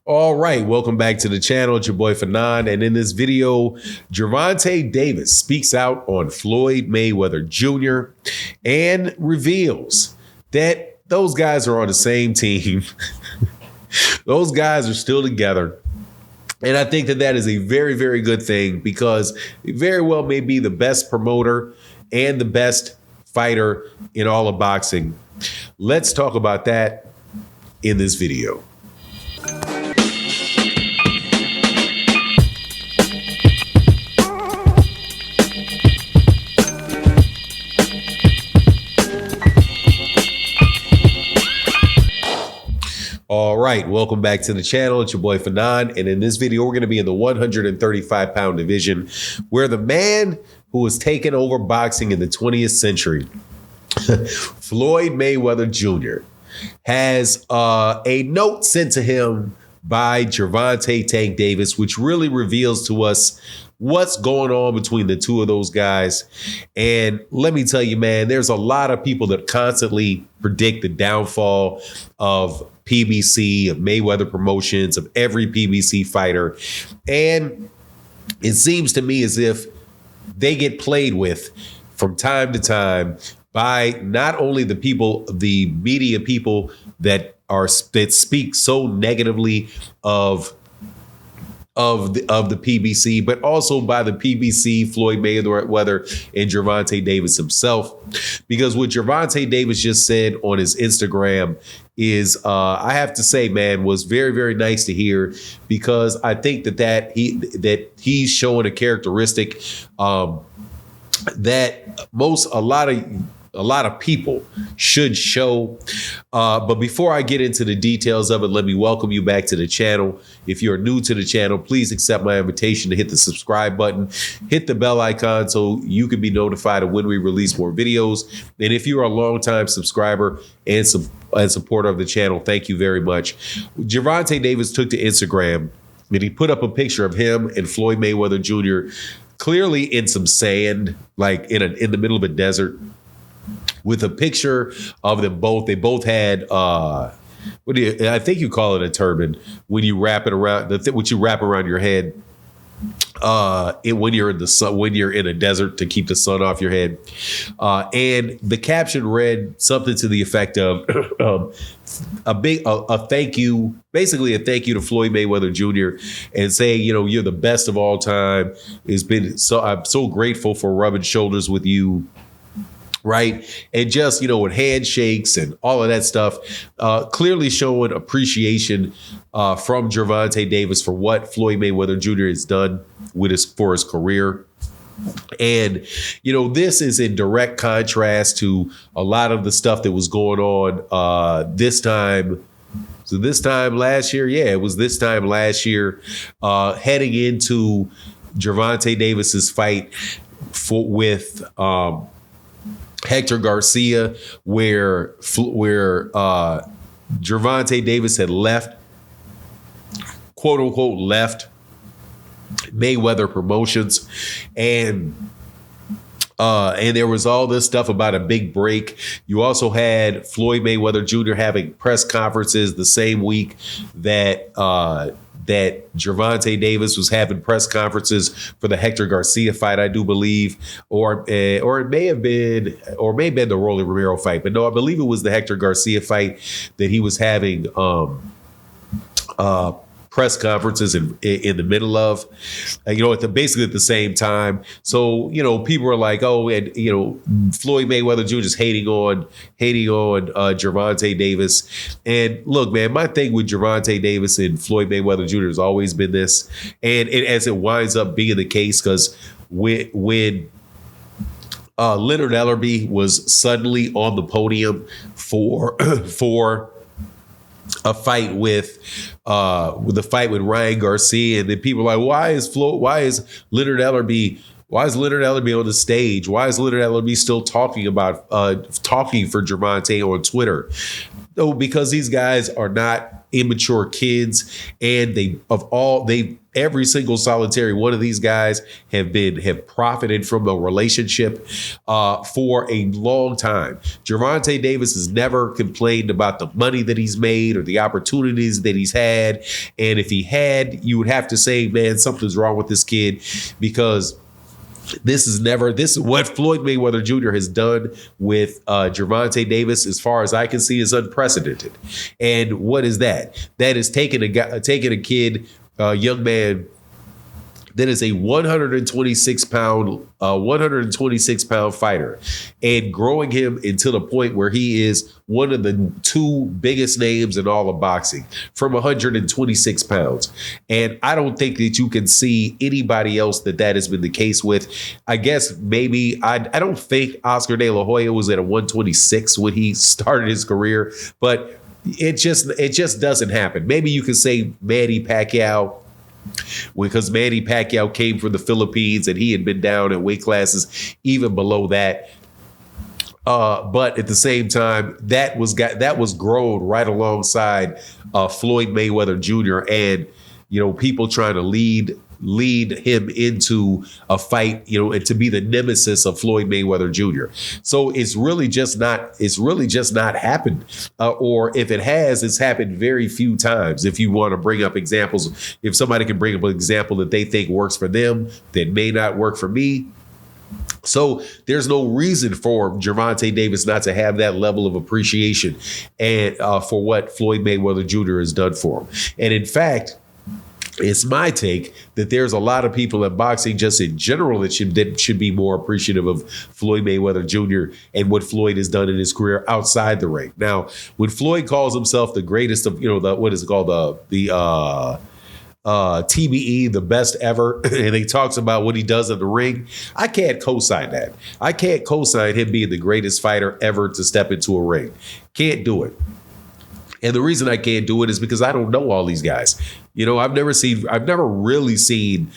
All right, welcome back to the channel. It's your boy Fanon, and in this video, Gervonta Davis speaks out on Floyd Mayweather Jr. and reveals that those guys are on the same team. Those guys are still together. And I think that that is a very, very good thing because it very well may be the best promoter and the best fighter in all of boxing. Let's talk about that in this video. All right, welcome back to the channel. It's your boy Fanon, and in this video, we're going to be in the 135-pound division, where the man who has taken over boxing in the 20th century, Floyd Mayweather Jr., has a note sent to him by Gervonta Tank Davis, which really reveals to us what's going on between the two of those guys. And let me tell you, man, there's a lot of people that constantly predict the downfall of PBC, of Mayweather Promotions, of every PBC fighter. And it seems to me as if they get played with from time to time by not only the people, the media people that speak so negatively of the PBC, but also by the PBC, Floyd Mayweather, and Gervonta Davis himself. Because what Gervonta Davis just said on his Instagram is, I have to say, man, was very, very nice to hear, because I think that he's showing a characteristic that a lot of people should show. But before I get into the details of it, let me welcome you back to the channel. If you're new to the channel, please accept my invitation to hit the subscribe button, hit the bell icon so you can be notified of when we release more videos. And if you're a longtime subscriber and supporter of the channel, thank you very much. Gervonta Davis took to Instagram and he put up a picture of him and Floyd Mayweather Jr. clearly in some sand, like in the middle of a desert, with a picture of them both. They both had I think you call it a turban when you wrap it around what you wrap around your head when you're in the sun, when you're in a desert, to keep the sun off your head. And the caption read something to the effect of a thank you, basically a thank you to Floyd Mayweather Jr. and saying, you know, you're the best of all time. I'm so grateful for rubbing shoulders with you. Right. And just, you know, with handshakes and all of that stuff, clearly showing appreciation from Gervonta Davis for what Floyd Mayweather Jr. has done for his career. And, you know, this is in direct contrast to a lot of the stuff that was going on this time. So this time last year. Yeah, it was this time last year, heading into Gervonta Davis's fight with Hector Garcia, where Gervonta Davis had left, quote unquote, left Mayweather Promotions, and there was all this stuff about a big break. You also had Floyd Mayweather Jr. having press conferences the same week that Gervonta Davis was having press conferences for the Hector Garcia fight, I do believe, or it may have been the Rolly Romero fight, but no, I believe it was the Hector Garcia fight that he was having press conferences in the middle of, you know, basically at the same time. So, you know, people were like, oh, and, you know, Floyd Mayweather Jr. is hating on Gervonta Davis. And look, man, my thing with Gervonta Davis and Floyd Mayweather Jr. has always been this, and as it winds up being the case, because when Leonard Ellerbe was suddenly on the podium for a fight with the fight with Ryan Garcia, and then people are like, why is Leonard Ellerbe on the stage? Why is Leonard Ellerbe still talking for Gervonta on Twitter? No, because these guys are not immature kids, and every single solitary one of these guys have profited from a relationship for a long time. Gervonta Davis has never complained about the money that he's made or the opportunities that he's had. And if he had, you would have to say, man, something's wrong with this kid, because this is what Floyd Mayweather Jr. has done with Gervonta Davis, as far as I can see, is unprecedented. And what is that? That is taking a kid, a young man that is a 126 pound fighter, and growing him into the point where he is one of the two biggest names in all of boxing from 126 pounds. And I don't think that you can see anybody else that has been the case with. I guess maybe I don't think Oscar De La Hoya was at a 126 when he started his career, but it just doesn't happen. Maybe you could say Manny Pacquiao, because Manny Pacquiao came from the Philippines and he had been down in weight classes even below that. But at the same time, that was grown right alongside Floyd Mayweather Jr. and, people trying to lead him into a fight, and to be the nemesis of Floyd Mayweather Jr. So it's really just not happened. Or if it has, it's happened very few times. If you want to bring up examples, if somebody can bring up an example that they think works for them, that may not work for me. So there's no reason for Gervonta Davis not to have that level of appreciation and for what Floyd Mayweather Jr. has done for him. And in fact, it's my take that there's a lot of people in boxing just in general that should be more appreciative of Floyd Mayweather Jr. and what Floyd has done in his career outside the ring. Now, when Floyd calls himself the greatest of, what is it called? The TBE, the best ever, and he talks about what he does in the ring, I can't co-sign that. I can't co-sign him being the greatest fighter ever to step into a ring. Can't do it. And the reason I can't do it is because I don't know all these guys. I've never really seen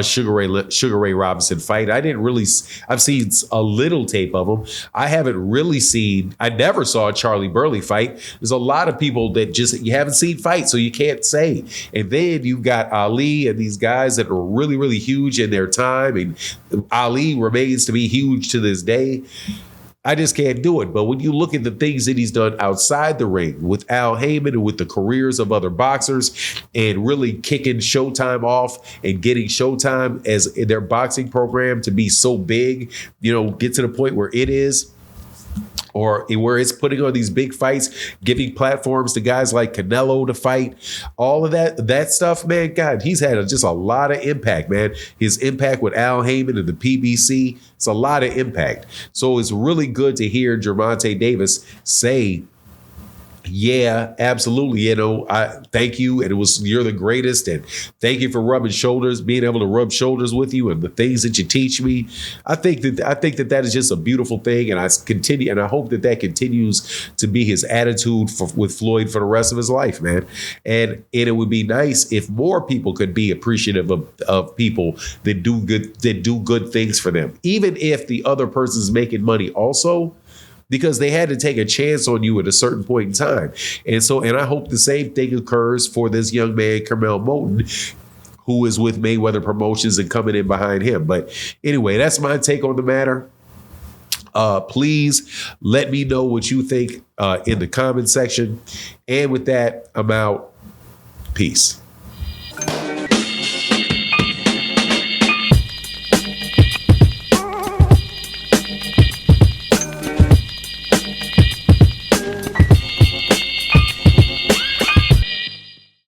Sugar Ray Robinson fight. I've seen a little tape of him. I never saw Charlie Burley fight. There's a lot of people that you haven't seen fight, so you can't say. And then you've got Ali and these guys that are really, really huge in their time. And Ali remains to be huge to this day. I just can't do it. But when you look at the things that he's done outside the ring with Al Heyman and with the careers of other boxers, and really kicking Showtime off and getting Showtime as in their boxing program to be so big, get to the point where it is, or where it's putting on these big fights, giving platforms to guys like Canelo to fight, all of that stuff, man, God, he's had just a lot of impact, man. His impact with Al Heyman and the PBC, it's a lot of impact. So it's really good to hear Gervonta Davis say, yeah, absolutely. I thank you. And you're the greatest. And thank you for being able to rub shoulders with you and the things that you teach me. I think that is just a beautiful thing. And I hope that continues to be his attitude with Floyd for the rest of his life, man. And it would be nice if more people could be appreciative of people that do good things for them, even if the other person's making money also, because they had to take a chance on you at a certain point in time. And I hope the same thing occurs for this young man, Carmel Moulton, who is with Mayweather Promotions and coming in behind him. But anyway, that's my take on the matter. Please let me know what you think in the comment section. And with that, I'm out. Peace.